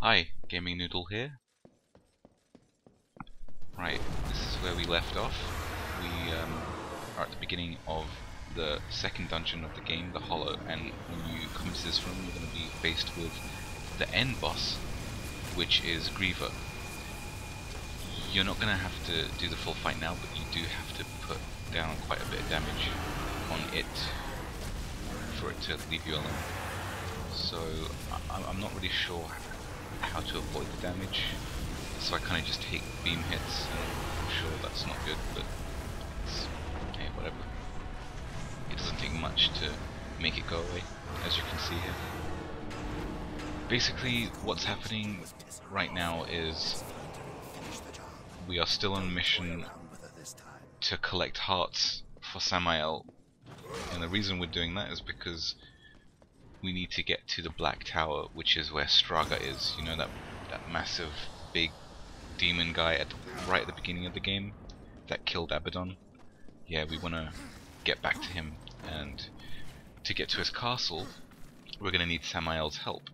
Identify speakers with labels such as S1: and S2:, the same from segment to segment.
S1: Hi, GamingNoodle here. Right, this is where we left off. We are at the beginning of the second dungeon of the game, the Hollow, and when you come into this room you're going to be faced with the end boss, which is Griever. You're not going to have to do the full fight now, but you do have to put down quite a bit of damage on it for it to leave you alone. So I'm not really sure how to avoid the damage, so I kind of just take beam hits, and I'm sure that's not good, but it's, hey, whatever. It doesn't take much to make it go away, as you can see here. Basically, what's happening right now is we are still on a mission to collect hearts for Samael, and the reason we're doing that is because we need to get to the Black Tower, which is where Straga is. You know, that massive, big demon guy right at the beginning of the game that killed Abaddon? Yeah, we want to get back to him, and to get to his castle, we're going to need Samael's help,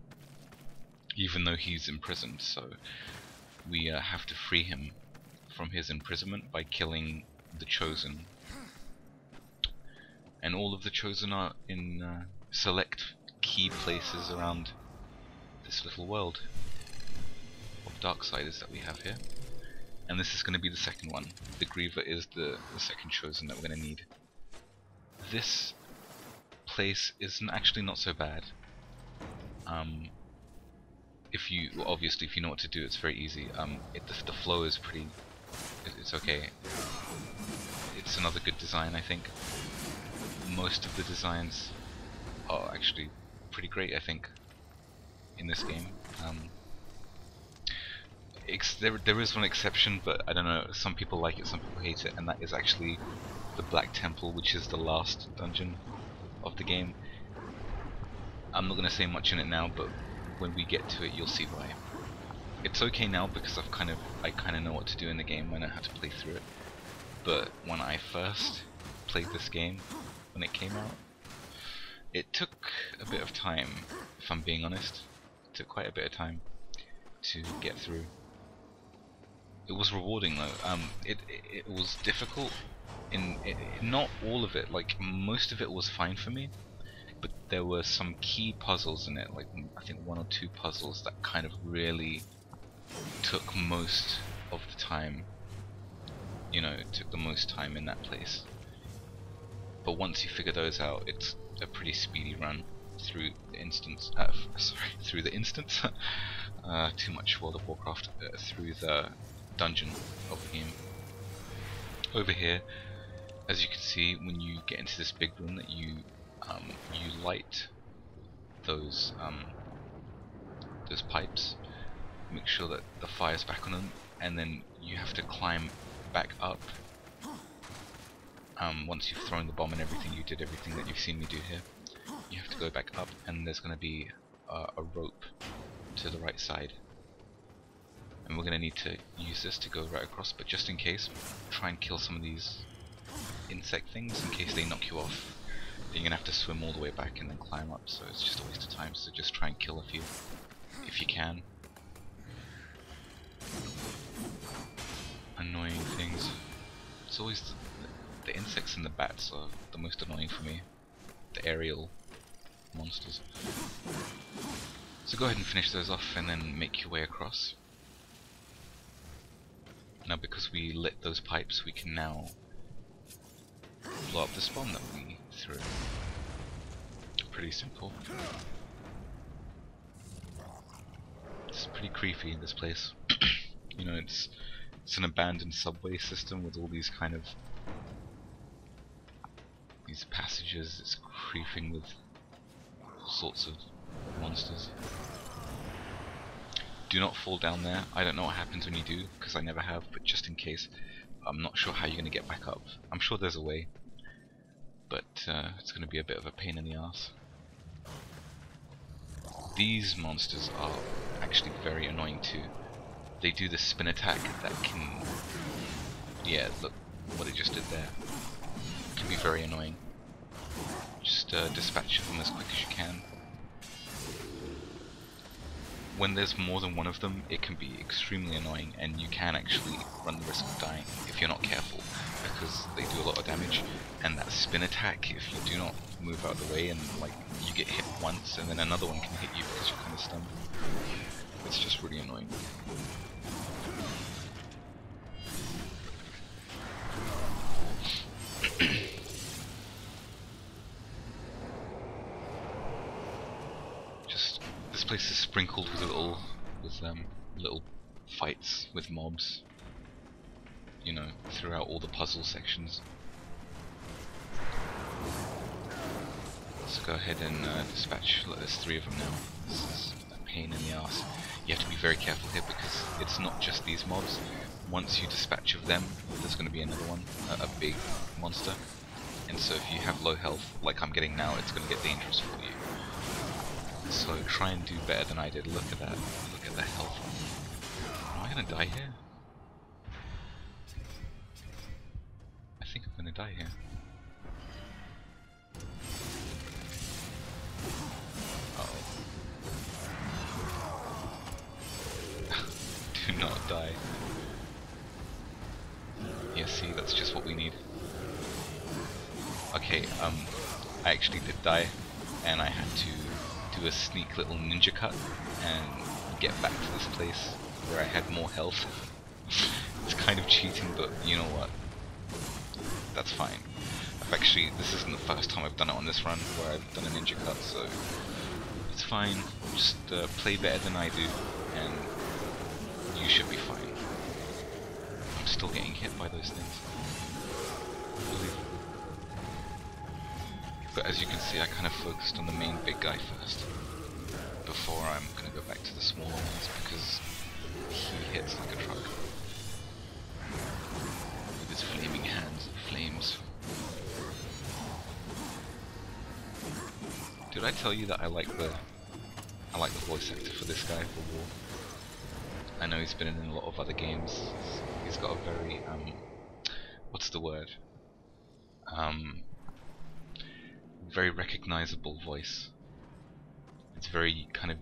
S1: even though he's imprisoned. So we have to free him from his imprisonment by killing the Chosen. And all of the Chosen are in select key places around this little world of Darksiders that we have here. And this is going to be the second one. The Griever is the second Chosen that we're going to need. This place is actually not so bad. Obviously if you know what to do, it's very easy. The flow is pretty, it's okay. It's another good design, I think. Most of the designs are actually pretty great, I think, in this game. There is one exception, but I don't know, some people like it, some people hate it, and that is actually the Black Temple, which is the last dungeon of the game. I'm not going to say much in it now, but when we get to it you'll see why. It's okay now because I kind of know what to do in the game, I know how to play through it. But when I first played this game, when it came out, it took a bit of time, if I'm being honest. It took quite a bit of time to get through. It was rewarding though. It was difficult not all of it, like most of it was fine for me, but there were some key puzzles in it, like I think one or two puzzles that kind of really took most of the time. You know, it took the most time in that place. But once you figure those out, it's a pretty speedy run through the instance. Through the instance. Too much World of Warcraft. Through the dungeon of the game. Over here, as you can see, when you get into this big room, that you light those pipes. Make sure that the fire's back on them, and then you have to climb back up. Once you've thrown the bomb and everything, you did everything that you've seen me do here. You have to go back up, and there's going to be a rope to the right side. And we're going to need to use this to go right across, but just in case, try and kill some of these insect things in case they knock you off. Then you're going to have to swim all the way back and then climb up, so it's just a waste of time, so just try and kill a few if you can. Annoying things. It's always the insects and the bats are the most annoying for me. The aerial monsters. So go ahead and finish those off and then make your way across. Now because we lit those pipes, we can now blow up this bomb that we threw. Pretty simple. It's pretty creepy, this place. You know, it's an abandoned subway system with all these kind of these passages. It's creeping with all sorts of monsters. Do not fall down there. I don't know what happens when you do, because I never have, but just in case, I'm not sure how you're going to get back up. I'm sure there's a way, but it's going to be a bit of a pain in the ass. These monsters are actually very annoying too. They do this spin attack that can... Yeah, look what it just did there. It can be very annoying. Just dispatch them as quick as you can. when there's more than one of them, it can be extremely annoying, and you can actually run the risk of dying if you're not careful, because they do a lot of damage. And that spin attack, if you do not move out of the way and like you get hit once and then another one can hit you because you're kind of stunned, it's just really annoying. Just this place is sprinkled with little fights with mobs, you know, throughout all the puzzle sections. So go ahead and dispatch. Look, there's 3 of them now. This is a pain in the ass. You have to be very careful here because it's not just these mobs. Once you dispatch of them, there's going to be another one, a big monster. And so if you have low health, like I'm getting now, it's going to get dangerous for you. So try and do better than I did. Look at that. Look at the health. Am I going to die here? I think I'm going to die here. Do not die. Yeah, see, that's just what we need. Okay, I actually did die, and I had to do a sneak little ninja cut and get back to this place where I had more health. It's kind of cheating, but you know what? That's fine. This isn't the first time I've done it on this run where I've done a ninja cut, so it's fine. Just play better than I do, and you should be fine. I'm still getting hit by those things. But as you can see, I kind of focused on the main big guy first, before I'm going to go back to the smaller ones, because he hits like a truck. With his flaming hands and flames. Did I tell you that I like the voice actor for this guy for War? I know he's been in a lot of other games. He's got a very what's the word? Very recognizable voice. It's very kind of,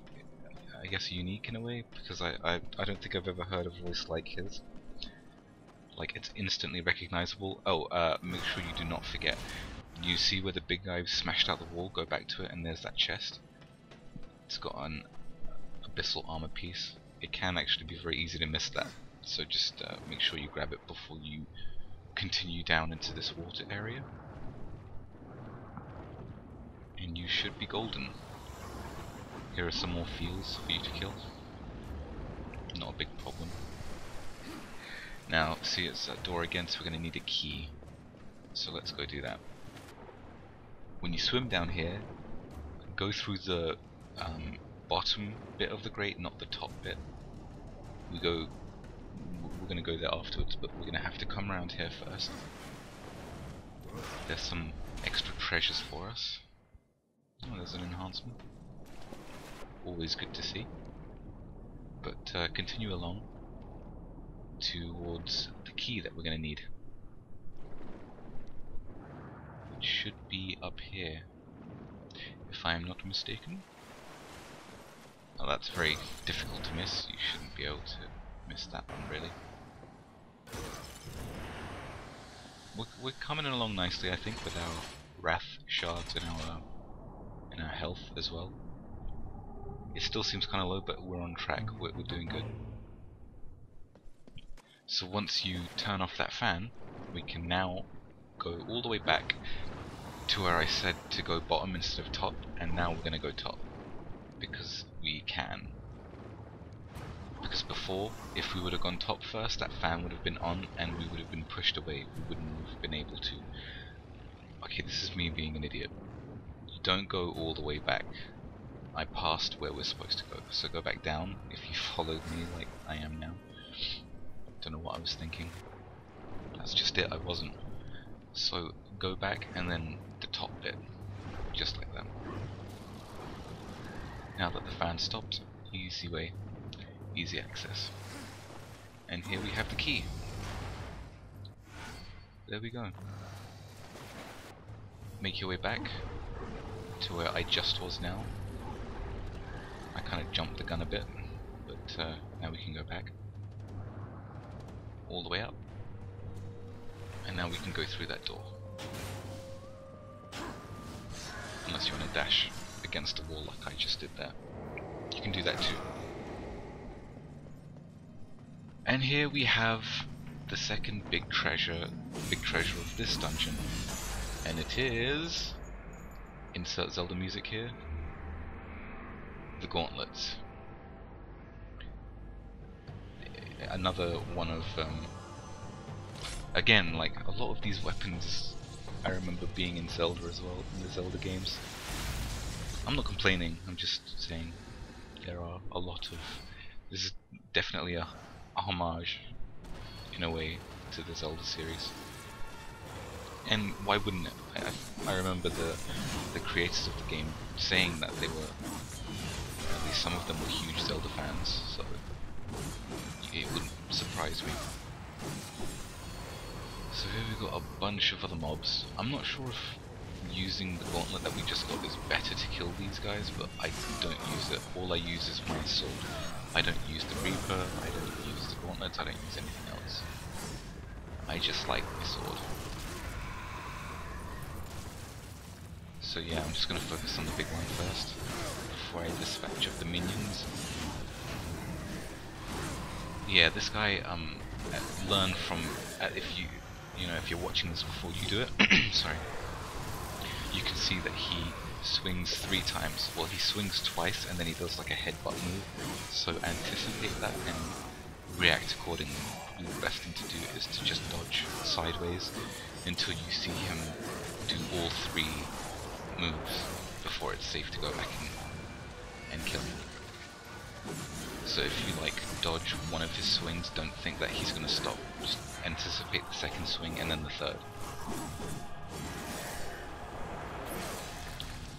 S1: I guess, unique in a way, because I don't think I've ever heard a voice like his. Like, it's instantly recognizable. Oh, make sure you do not forget. You see where the big guy smashed out the wall? Go back to it, and there's that chest. It's got an abyssal armor piece. It can actually be very easy to miss that, so just make sure you grab it before you continue down into this water area. And you should be golden. Here are some more fields for you to kill. Not a big problem. Now, see, it's that door again, so we're going to need a key. So let's go do that. When you swim down here, go through the bottom bit of the grate, not the top bit. We're going to go there afterwards, but we're going to have to come around here first. There's some extra treasures for us. Oh, there's an enhancement. Always good to see. But continue along towards the key that we're going to need. It should be up here, if I am not mistaken. Oh, that's very difficult to miss. You shouldn't be able to miss that one, really. We're coming along nicely, I think, with our wrath shards and our health as well. It still seems kind of low, but we're on track. We're doing good. So once you turn off that fan, we can now go all the way back to where I said to go bottom instead of top, and now we're going to go top. Because we can. Because before, if we would have gone top first, that fan would have been on and we would have been pushed away. We wouldn't have been able to. Okay, this is me being an idiot. You don't go all the way back. I passed where we're supposed to go. So go back down if you followed me like I am now. Don't know what I was thinking. That's just it, I wasn't. So go back and then the top bit. Just like that. Now that the fan stopped, easy way, easy access. And here we have the key. There we go. Make your way back to where I just was now. I kind of jumped the gun a bit, but now we can go back. All the way up. And now we can go through that door. Unless you want to dash against a wall like I just did there. You can do that too. And here we have the second big treasure of this dungeon. And it is... insert Zelda music here. The gauntlets. Another one of... again, like, a lot of these weapons I remember being in Zelda as well, in the Zelda games. I'm not complaining, I'm just saying there are a lot of... this is definitely a homage, in a way, to the Zelda series. And why wouldn't it? I remember the creators of the game saying that they were, at least some of them were huge Zelda fans, so it wouldn't surprise me. So here we've got a bunch of other mobs. I'm not sure if using the gauntlet that we just got is better to kill these guys, but I don't use it. All I use is my sword. I don't use the Reaper, I don't use the gauntlets, I don't use anything else. I just like my sword. So yeah, I'm just going to focus on the big one first, before I dispatch of the minions. Yeah, this guy, learn from, if you're watching this before you do it, sorry, you can see that he swings 3 times. Well, he swings twice and then he does like a headbutt move, so anticipate that and react accordingly. Probably the best thing to do is to just dodge sideways until you see him do all 3 moves before it's safe to go back and kill him. So if you like dodge one of his swings, don't think that he's going to stop. Just anticipate the second swing and then the third.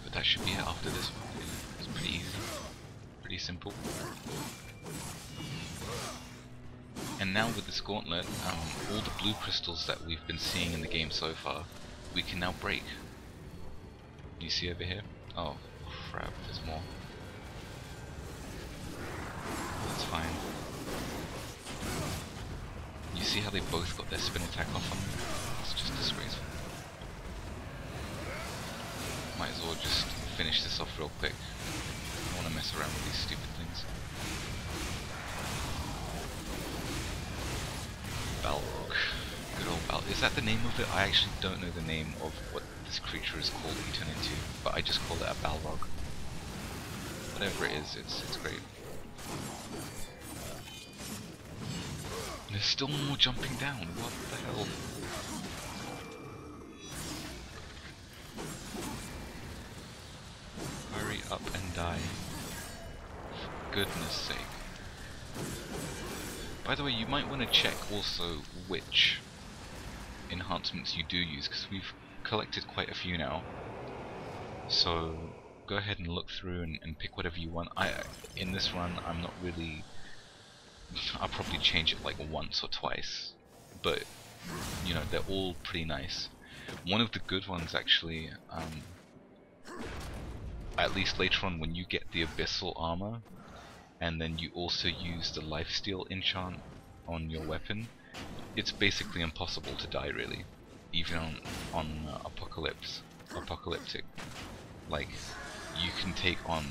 S1: But that should be it after this one. It's pretty easy, pretty simple. And now with this gauntlet, all the blue crystals that we've been seeing in the game so far, we can now break. You see over here? Oh crap, there's more. That's fine. You see how they both got their spin attack off on me? It's just disgraceful. Might as well just finish this off real quick. I don't want to mess around with these stupid things. Balrog. Good old Balrog. Is that the name of it? I actually don't know the name of what this creature is called that you turn into, but I just call it a Balrog. Whatever it is, it's great. There's still more jumping down, what the hell? Hurry up and die. For goodness sake. By the way, you might want to check also which enhancements you do use, because we've collected quite a few now. So go ahead and look through and pick whatever you want. In this run, I'm not really... I'll probably change it like once or twice, but you know, they're all pretty nice. One of the good ones actually, at least later on when you get the abyssal armor and then you also use the lifesteal enchant on your weapon, it's basically impossible to die really, even on apocalyptic. Like, you can take on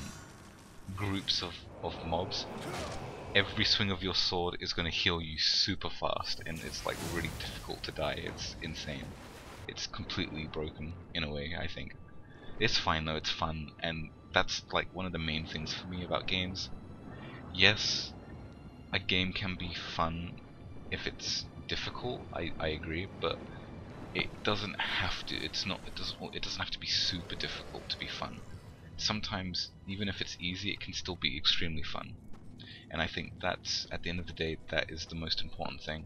S1: groups of mobs. Every swing of your sword is going to heal you super fast, and it's like really difficult to die. It's insane. It's completely broken in a way, I think. It's fine though, it's fun, and that's like one of the main things for me about games. Yes, a game can be fun if it's difficult, I agree, but it doesn't have to. It doesn't have to be super difficult to be fun. Sometimes, even if it's easy, it can still be extremely fun. And I think that's, at the end of the day, that is the most important thing,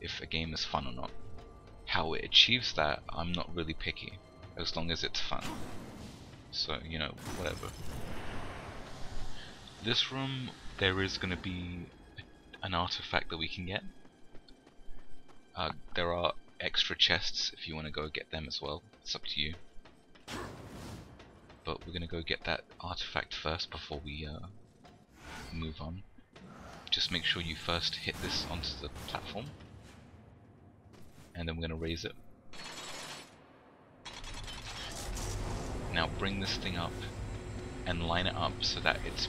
S1: if a game is fun or not. How it achieves that, I'm not really picky, as long as it's fun. So, you know, whatever. This room, there is going to be an artifact that we can get. There are extra chests if you want to go get them as well, it's up to you. But we're going to go get that artifact first before we move on. just make sure you first hit this onto the platform, and then we're going to raise it. Now bring this thing up and line it up so that it's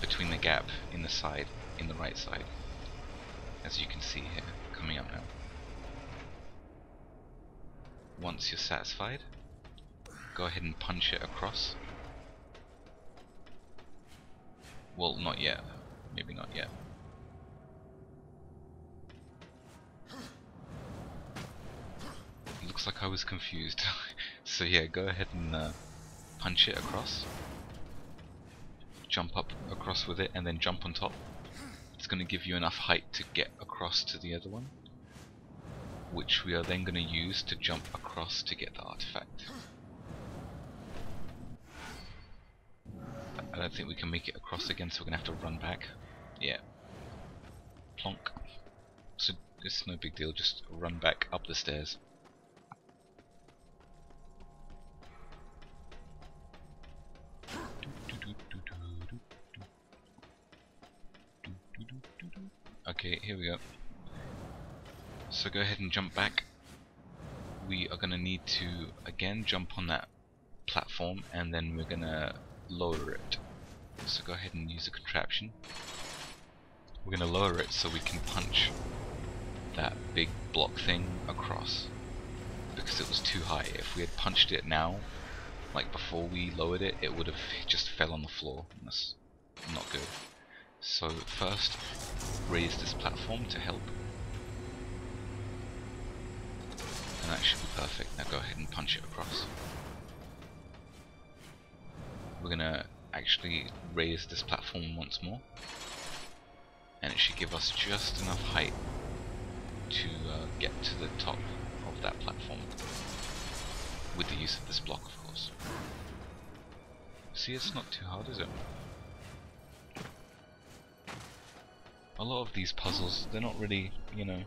S1: between the gap in the side, in the right side, as you can see here, coming up now. Once you're satisfied, go ahead and punch it across. Well, not yet. Maybe not yet. Looks like I was confused. So yeah, go ahead and punch it across. Jump up across with it and then jump on top. It's going to give you enough height to get across to the other one, which we are then going to use to jump across to get the artifact. I don't think we can make it across again, so we're going to have to run back. Yeah. Plonk. So it's no big deal, just run back up the stairs. Okay, here we go. So go ahead and jump back. We are going to need to again jump on that platform, and then we're going to lower it. So go ahead and use a contraption. We're going to lower it so we can punch that big block thing across, because it was too high. If we had punched it now, like before we lowered it, it would have just fell on the floor, and that's not good. So first, raise this platform to help, and that should be perfect. Now go ahead and punch it across. We're gonna actually raise this platform once more, and it should give us just enough height to get to the top of that platform, with the use of this block, of course. See, it's not too hard, is it? A lot of these puzzles, they're not really, you know,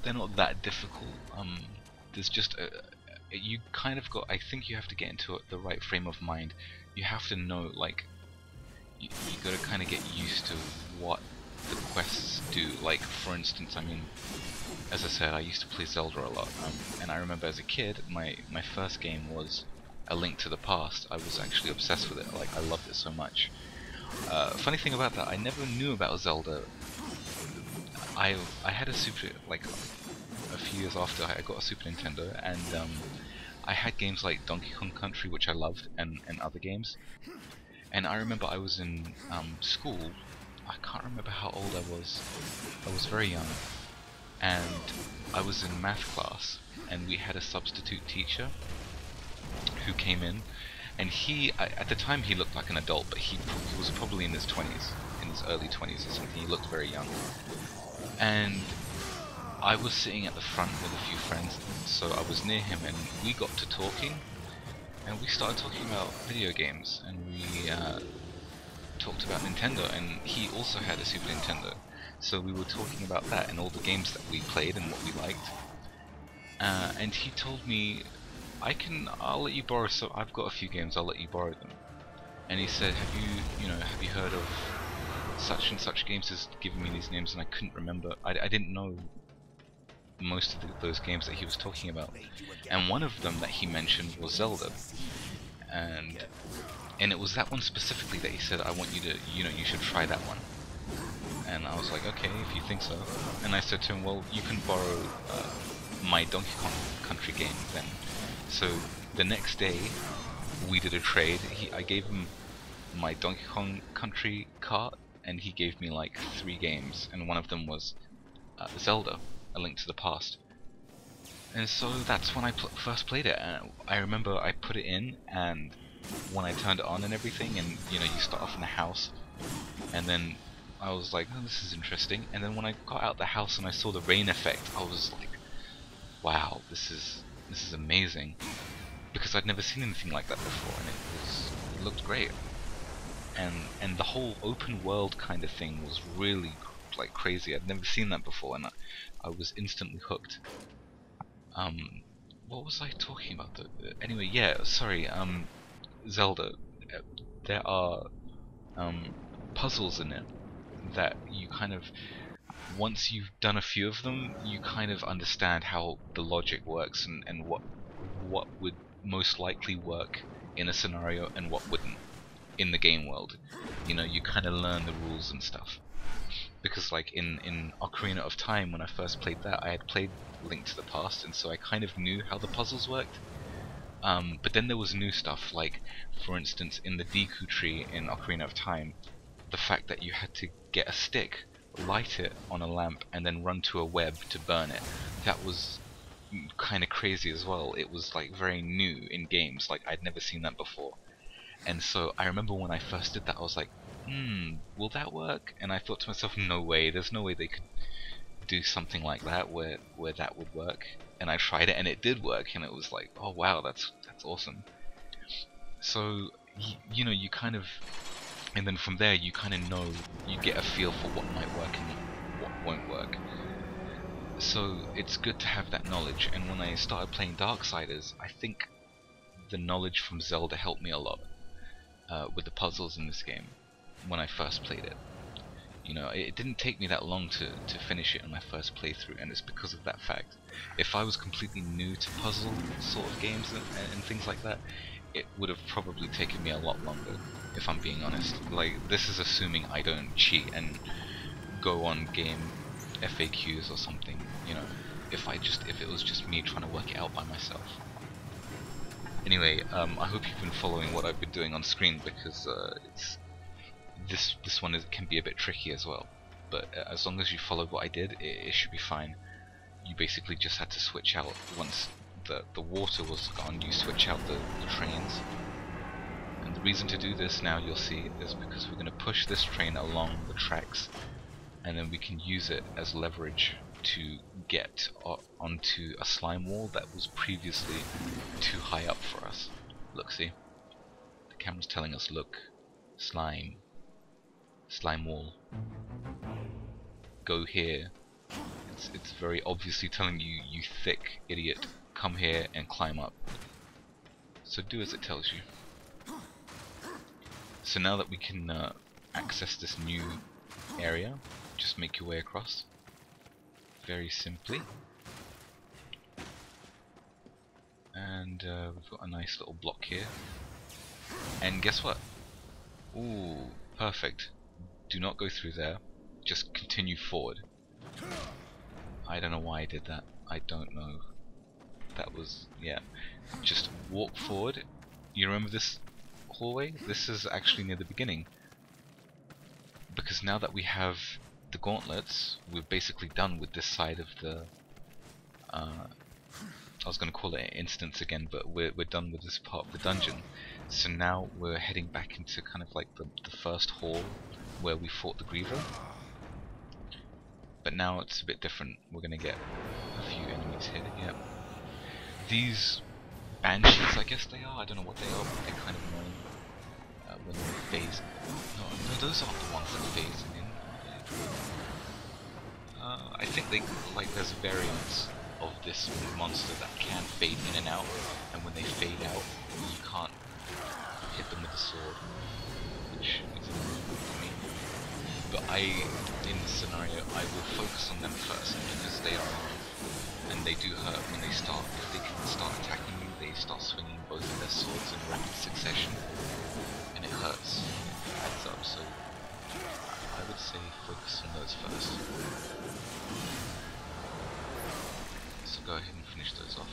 S1: they're not that difficult. There's just you kind of got, I think you have to get into the right frame of mind. You have to know, like, you got to kind of get used to what the quests do. Like, for instance, I mean, as I said, I used to play Zelda a lot, and I remember as a kid, my first game was A Link to the Past. I was actually obsessed with it. Like, I loved it so much. Funny thing about that, I never knew about Zelda. I had a a few years after I got a Super Nintendo, and I had games like Donkey Kong Country, which I loved, and other games. And I remember I was in school. I can't remember how old I was. I was very young, and I was in math class, and we had a substitute teacher who came in. And he, at the time, he looked like an adult, but he was probably in his 20s, in his early 20s or something. He looked very young. And I was sitting at the front with a few friends, so I was near him, and we got to talking, and we started talking about video games, and we talked about Nintendo, and he also had a Super Nintendo. So we were talking about that and all the games that we played and what we liked. And he told me, I'll let you borrow, so I've got a few games, I'll let you borrow them. And he said, have you heard of such and such games? He's giving me these names, and I couldn't remember. I didn't know most of those games that he was talking about. And one of them that he mentioned was Zelda. And it was that one specifically that he said, I want you to, you should try that one. And I was like, okay, if you think so. And I said to him, well, you can borrow my Donkey Kong Country game then. So the next day, we did a trade. I gave him my Donkey Kong Country cart, and he gave me like 3 games, and one of them was Zelda, A Link to the Past. And so that's when I first played it, and I remember I put it in, and when I turned it on and everything, and you start off in the house, and then I was like, oh, this is interesting. And then when I got out the house and I saw the rain effect, I was like, wow, this is amazing, because I'd never seen anything like that before, and it looked great. And the whole open world kind of thing was really like crazy. I'd never seen that before, and I was instantly hooked. What was I talking about? Anyway, yeah, sorry. Zelda. There are puzzles in it that you kind of, once you've done a few of them, you kind of understand how the logic works and what would most likely work in a scenario and what wouldn't in the game world. You know, you kind of learn the rules and stuff. Because like in Ocarina of Time, when I first played that, I had played Link to the Past, and so I kind of knew how the puzzles worked. But then there was new stuff, like for instance in the Deku tree in Ocarina of Time, the fact that you had to get a stick, light it on a lamp, and then run to a web to burn it. That was kind of crazy as well. It was like very new in games, like I'd never seen that before. And so I remember when I first did that, I was like, will that work? And I thought to myself, no way, there's no way they could do something like that where that would work. And I tried it and it did work, and it was like, oh wow, that's awesome. So you know, you kind of, and then from there you kind of know, you get a feel for what might work and what won't work. So it's good to have that knowledge, and when I started playing Darksiders, I think the knowledge from Zelda helped me a lot with the puzzles in this game when I first played it. You know, it didn't take me that long to finish it in my first playthrough, and it's because of that fact. If I was completely new to puzzle sort of games and things like that, it would have probably taken me a lot longer, if I'm being honest. Like, this is assuming I don't cheat and go on game FAQs or something, you know, if it was just me trying to work it out by myself. Anyway, I hope you've been following what I've been doing on screen, because this one can be a bit tricky as well. But as long as you follow what I did, it should be fine. You basically just had to switch out, once the water was gone, you switch out the trains. And the reason to do this, now you'll see, is because we're going to push this train along the tracks, and then we can use it as leverage to get onto a slime wall that was previously too high up for us. Look, see? The camera's telling us, look, slime wall, go here. It's very obviously telling you, you thick idiot, come here and climb up. So do as it tells you. So now that we can access this new area, just make your way across very simply. And we've got a nice little block here. And guess what? Ooh, perfect. Do not go through there. Just continue forward. I don't know why I did that. I don't know. That was, yeah. Just walk forward. You remember this hallway? This is actually near the beginning. Because now that we have the gauntlets, we're basically done with this side of the... I was going to call it an instance again, but we're done with this part of the dungeon. So now we're heading back into kind of like the first hall where we fought the Griever. But now it's a bit different. We're going to get a few enemies here. Yeah. These Banshees, I guess they are. I don't know what they are, but they're kind of annoying when they phase. No, those aren't the ones that phase in. I think there's variants of this monster that can fade in and out, and when they fade out, you can't hit them with the sword, which is annoying for me. But in this scenario, I will focus on them first, because they are annoying, and they do hurt when they start. If they can start attacking you, they start swinging both of their swords in rapid succession, and it hurts. It adds up, so I would say focus on those first. So go ahead and finish those off.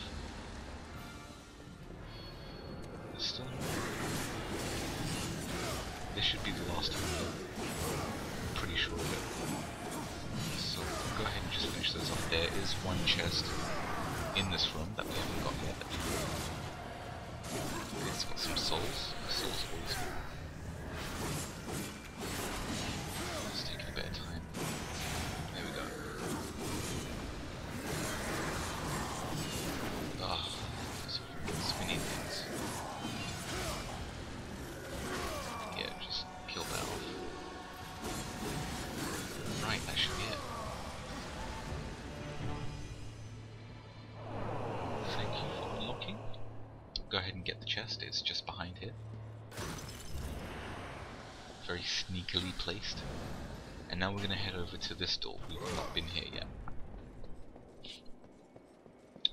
S1: Still, this should be the last one though. I'm pretty sure of it. So go ahead and just finish those off. There is one chest in this room that we haven't got yet. It's got some souls. Souls always good. It's taking a bit of time. There we go. Ah, those spinny things. Yeah, just kill that off. Right, that should be it. Thank you for unlocking. Go ahead and get the chest, it's just behind here. very sneakily placed. And now we're going to head over to this door. We've not been here yet.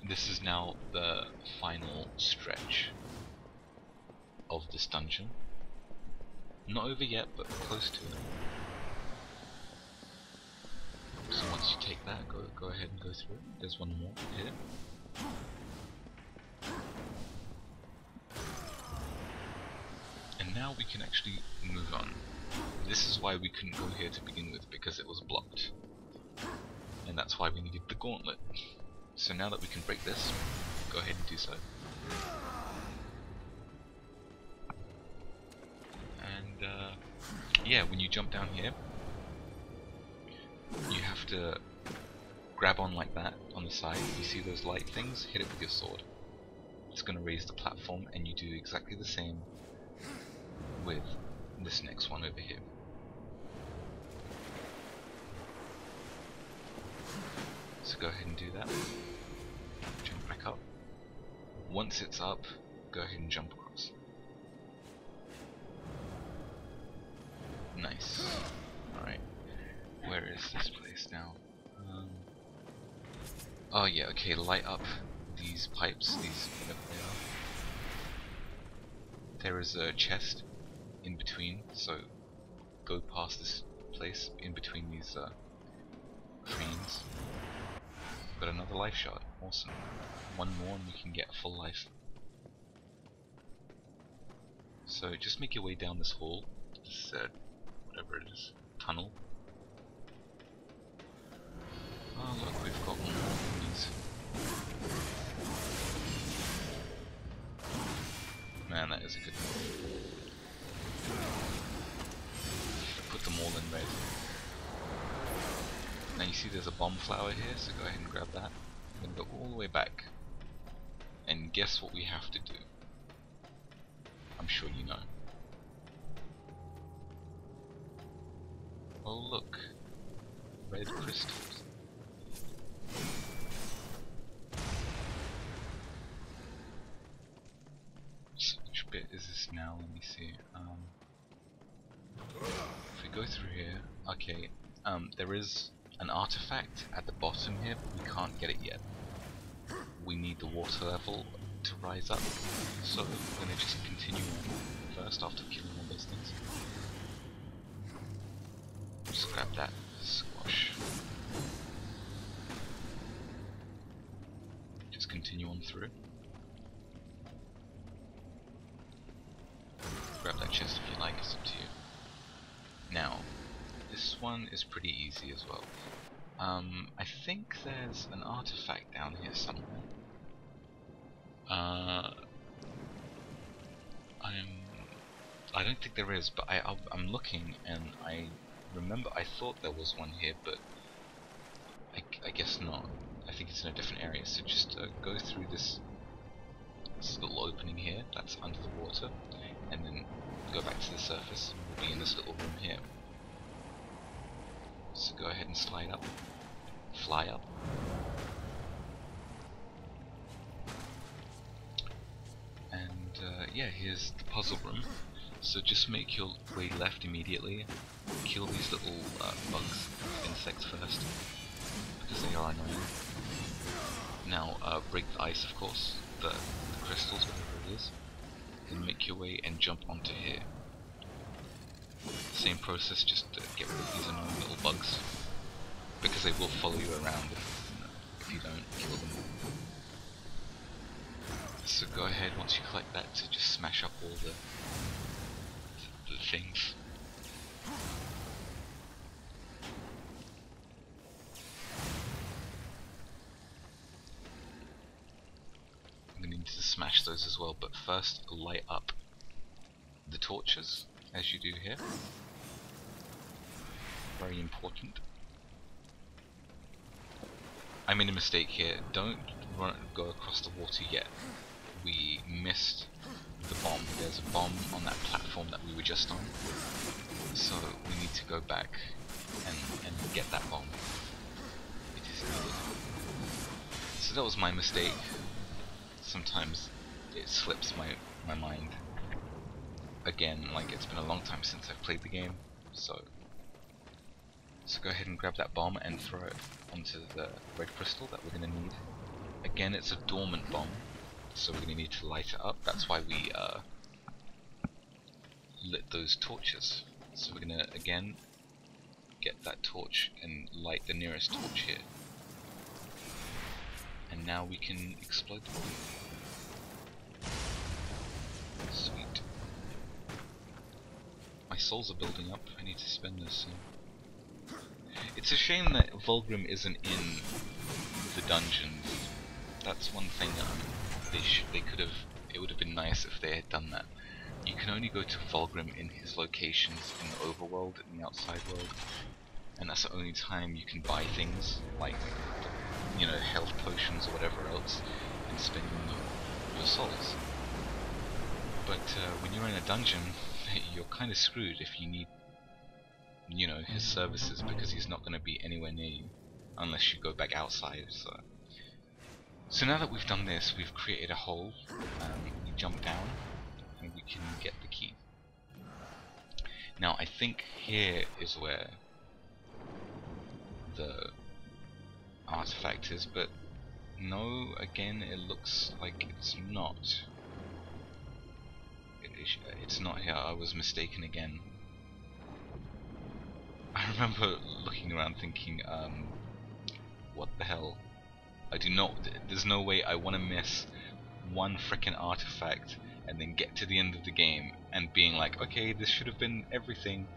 S1: This is now the final stretch of this dungeon. Not over yet, but close to it. So once you take that, go ahead and go through it. There's one more here. And now we can actually move on. This is why we couldn't go here to begin with, because it was blocked. And that's why we needed the gauntlet. So now that we can break this, go ahead and do so. And yeah, when you jump down here, you have to grab on like that on the side. You see those light things? Hit it with your sword. It's going to raise the platform, and you do exactly the same with this next one over here. So go ahead and do that. Jump back up. Once it's up, go ahead and jump across. Nice. Alright. Where is this place now? Oh yeah, okay, light up these pipes, whatever they are. There is a chest in between, so go past this place in between these cranes. Got another life shard, awesome. One more and we can get a full life. So just make your way down this hall, this whatever it is, tunnel. Oh look, we've got more enemies. Man, that is a good one. Put them all in red. Now you see there's a bomb flower here, so go ahead and grab that. We're going to go all the way back. And guess what we have to do? I'm sure you know. Oh look, red crystals. So which bit is this now? Let me see. If we go through here, okay, there is an artifact at the bottom here, but we can't get it yet. We need the water level to rise up, so we're going to just continue on first after killing all those things. Just grab that squash. Just continue on through. Grab that chest if you like, it's up to you. Now, this one is pretty easy as well. I think there's an artifact down here somewhere. I don't think there is, but I'm looking and I remember I thought there was one here, but I guess not. I think it's in a different area. So just go through this little opening here that's under the water, and then go back to the surface. We'll be in this little room here. So go ahead and slide up, fly up. And yeah, here's the puzzle room. So just make your way left immediately. Kill these little bugs, insects first, because they are annoying. Now break the ice, of course, the crystals, whatever it is, and make your way and jump onto here. Same process, just to get rid of these annoying little bugs, because they will follow you around if you don't kill them. So go ahead, once you collect that, to just smash up all the things. I'm going to need to smash those as well, but first light up the torches, as you do here. Very important. I made a mistake here. Don't go across the water yet. We missed the bomb. There's a bomb on that platform that we were just on. So we need to go back and get that bomb. It is needed. So that was my mistake. Sometimes it slips my mind. again, like, it's been a long time since I've played the game, so go ahead and grab that bomb and throw it onto the red crystal that we're going to need. Again, it's a dormant bomb, so we're going to need to light it up. That's why we lit those torches. So we're going to, again, get that torch and light the nearest torch here. And now we can explode the bomb. Sweet. My souls are building up. I need to spend those soon. It's a shame that Vulgrim isn't in the dungeons. That's one thing they could have. It would have been nice if they had done that. You can only go to Vulgrim in his locations in the overworld, in the outside world, and that's the only time you can buy things like, you know, health potions or whatever else, and spend your souls. But when you're in a dungeon, you're kind of screwed if you need, you know, his services, because he's not going to be anywhere near you unless you go back outside. So now that we've done this, we've created a hole. We jump down and we can get the key. Now I think here is where the artifact is, but no, again it looks like it's not. It's not here. I was mistaken again. I remember looking around thinking, what the hell? There's no way I want to miss one frickin' artifact and then get to the end of the game and being like, okay, this should have been everything,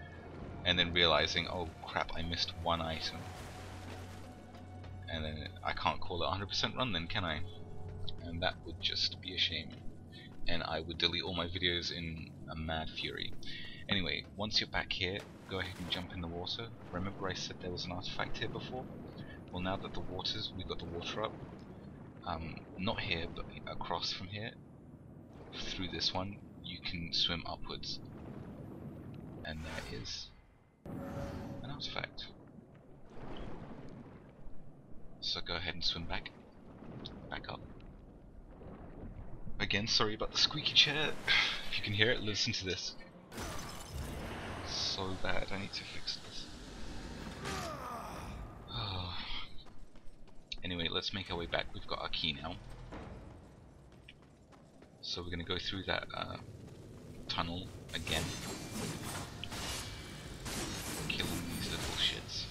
S1: and then realizing, oh crap, I missed one item. And then I can't call it 100% run then, can I? And that would just be a shame. And I would delete all my videos in a mad fury. Anyway, once you're back here, go ahead and jump in the water. Remember I said there was an artifact here before? Well, now that we've got the water up, not here, but across from here, through this one, you can swim upwards. And there is an artifact. So go ahead and swim back up. Again, sorry about the squeaky chair. If you can hear it, listen to this. So bad, I need to fix this. Anyway, let's make our way back. We've got our key now. So we're going to go through that tunnel again. Killing these little shits.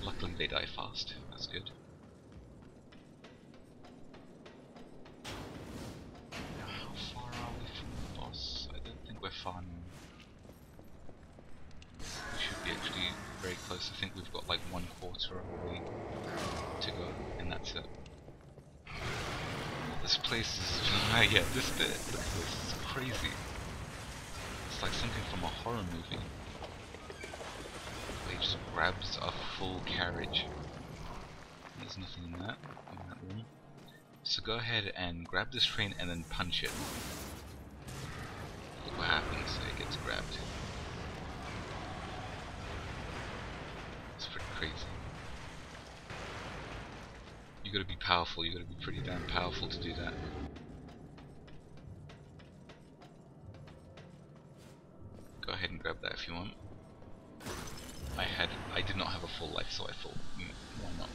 S1: Luckily they die fast, that's good. How far are we from the boss? I don't think we're far now. We should be actually very close. I think we've got like 1/4 of the way to go, and that's it. This place is... yeah, this bit, look at this, it's crazy. It's like something from a horror movie. They just grabs a full carriage. There's nothing in that room. So go ahead and grab this train and then punch it. Look what happens, it gets grabbed. It's pretty crazy. You gotta be powerful, you gotta be pretty damn powerful to do that. Go ahead and grab that if you want. I did not have a full life, so I thought, why not?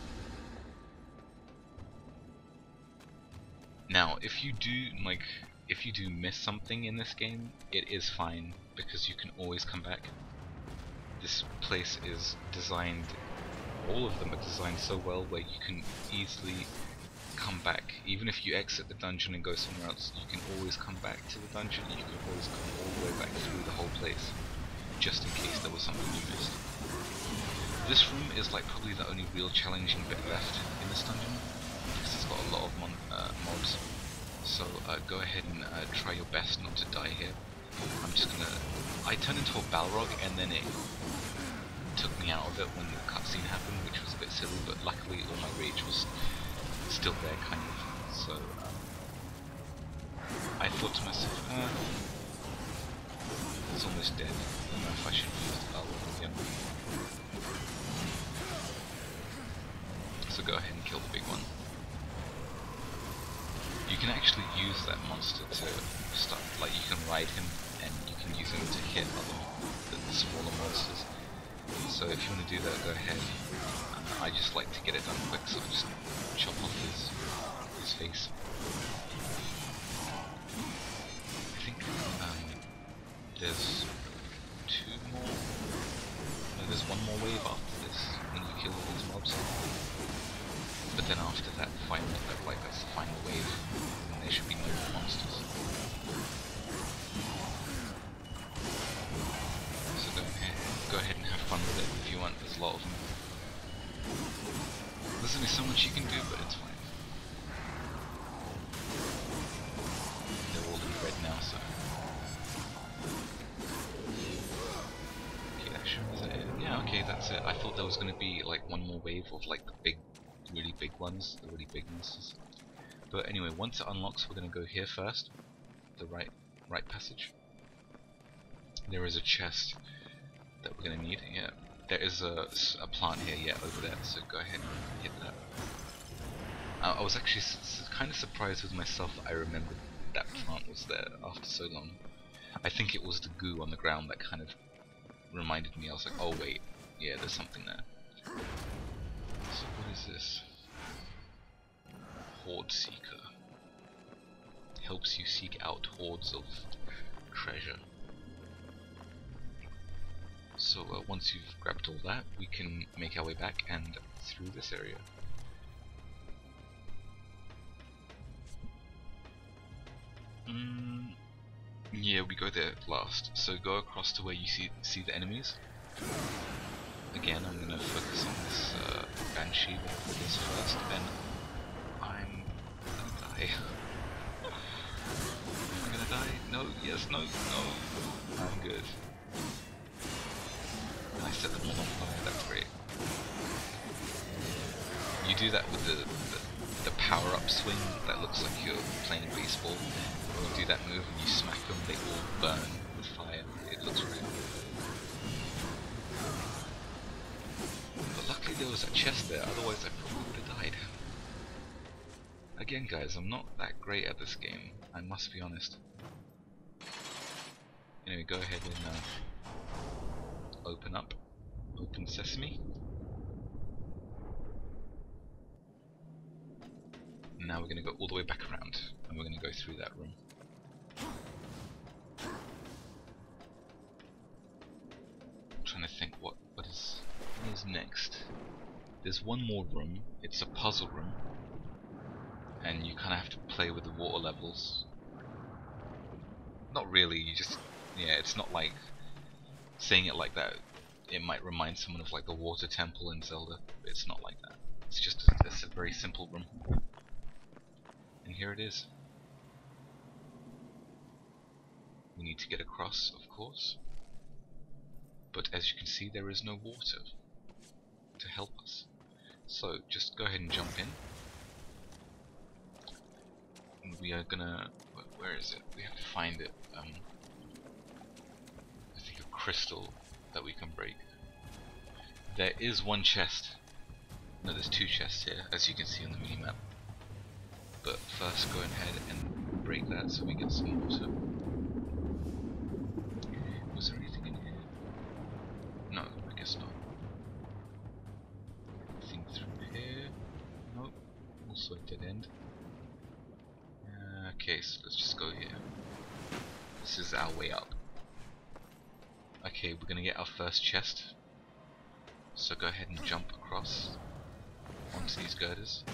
S1: Now, if you do miss something in this game, it is fine, because you can always come back. This place is designed, all of them are designed so well where you can easily come back. Even if you exit the dungeon and go somewhere else, you can always come back to the dungeon, you can always come all the way back through the whole place, just in case there was something you missed. This room is like probably the only real challenging bit left in this dungeon, because it's got a lot of mobs. So go ahead and try your best not to die here. I'm just gonna... I turned into a Balrog and then it took me out of it when the cutscene happened, which was a bit silly, but luckily all my rage was still there, kind of. So I thought to myself, it's almost dead. I don't know if I should use the Balrog again. So go ahead and kill the big one. You can actually use that monster to start, like you can ride him and you can use him to hit the smaller monsters. So if you want to do that, go ahead. I just like to get it done quick, so I just chop off his face. I think there's two more. No, there's one more wave after this when you kill all these mobs. But then after that, that's the final wave, and there should be no more monsters. So go ahead and have fun with it if you want. There's a lot of them. There's only so much you can do, but it's fine. They're all in red now, so. Okay, is that it? Yeah, okay, that's it. I thought there was going to be like one more wave of like the really big ones, the really big monsters. But anyway, once it unlocks, we're going to go here first, the right passage. There is a chest that we're going to need. Yeah, there is a plant here, yeah, over there. So go ahead and hit that. I was actually kind of surprised with myself that I remembered that plant was there after so long. I think it was the goo on the ground that kind of reminded me. I was like, oh wait, yeah, there's something there. So what is this? Horde Seeker. Helps you seek out hordes of treasure. So once you've grabbed all that, we can make our way back and through this area. Yeah, we go there last. So go across to where you see the enemies. Again, I'm going to focus on this Banshee with this first, and I'm gonna die. I'm gonna die? No, yes, no, no. I'm good. And I set them all on fire, that's great. You do that with the power-up swing that looks like you're playing baseball. When you do that move and you smack them, they all burn with fire. It looks really good. But luckily there was a chest there, otherwise I probably would have died. Again guys, I'm not that great at this game, I must be honest. Anyway, go ahead and open sesame. Now we're going to go all the way back around, and we're going to go through that room. I'm trying to think what is next. There's one more room, it's a puzzle room, and you kind of have to play with the water levels. Not really, you just, yeah, it's not like, saying it like that, it might remind someone of like the water temple in Zelda, but it's not like that. It's just a very simple room. And here it is. We need to get across, of course. But as you can see, there is no water to help us. So just go ahead and jump in. And we are gonna... where is it? We have to find it. I think a crystal that we can break. There is one chest. No, there's two chests here, as you can see on the minimap. But first go ahead and break that so we get some water. Was there anything in here? No, I guess not. Anything through here? Nope. Also a dead end. Okay, so let's just go here. This is our way up. Okay, we're gonna get our first chest. So go ahead and jump across onto these girders.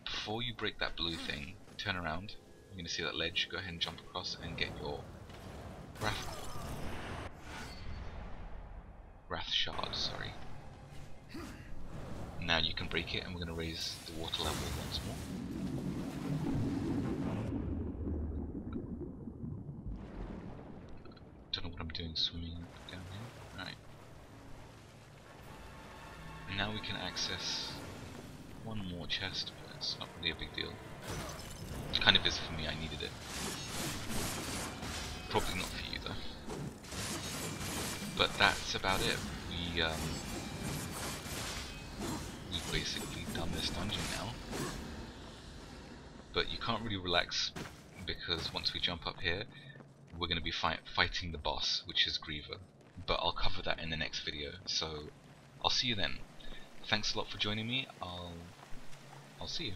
S1: Before you break that blue thing, turn around. You're going to see that ledge. Go ahead and jump across and get your Wrath Shard, sorry. Now you can break it, and we're going to raise the water level once more. Don't know what I'm doing swimming down here. Right. And now we can access one more chest. It's not really a big deal. It kind of is for me, I needed it. Probably not for you though. But that's about it. We basically done this dungeon now. But you can't really relax because once we jump up here, we're going to be fighting the boss, which is Griever. But I'll cover that in the next video, so I'll see you then. Thanks a lot for joining me. I'll see you.